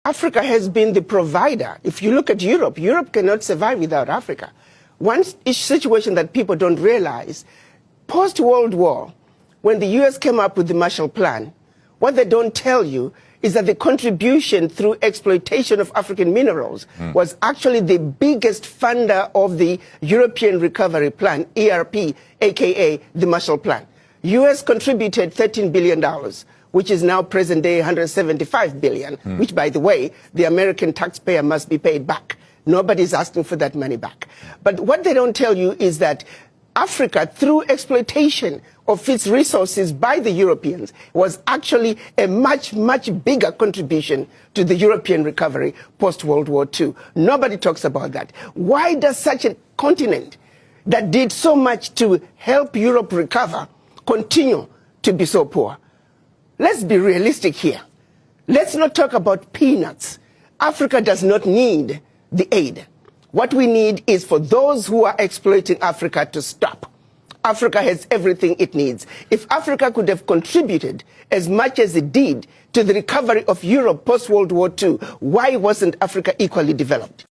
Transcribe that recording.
Africa has been the provider. If you look at Europe, Europe cannot survive without Africa. One situation that people don't realize, post-World War, when the US came up with the Marshall Plan, what they don't tell you is that the contribution through exploitation of African minerals was actually the biggest funder of the European Recovery Plan, ERP, aka the Marshall Plan. US contributed $13 billion, which is now present day $175 billion, which, by the way, the American taxpayer must be paid back. Nobody's asking for that money back. But what they don't tell you is that Africa, through exploitation of its resources by the Europeans, was actually a much, much bigger contribution to the European recovery post-World War II. Nobody talks about that. Why does such a continent that did so much to help Europe recover continue to be so poor? Let's be realistic here. Let's not talk about peanuts. Africa does not need the aid. What we need is for those who are exploiting Africa to stop. Africa has everything it needs. If Africa could have contributed as much as it did to the recovery of Europe post-World War II, why wasn't Africa equally developed?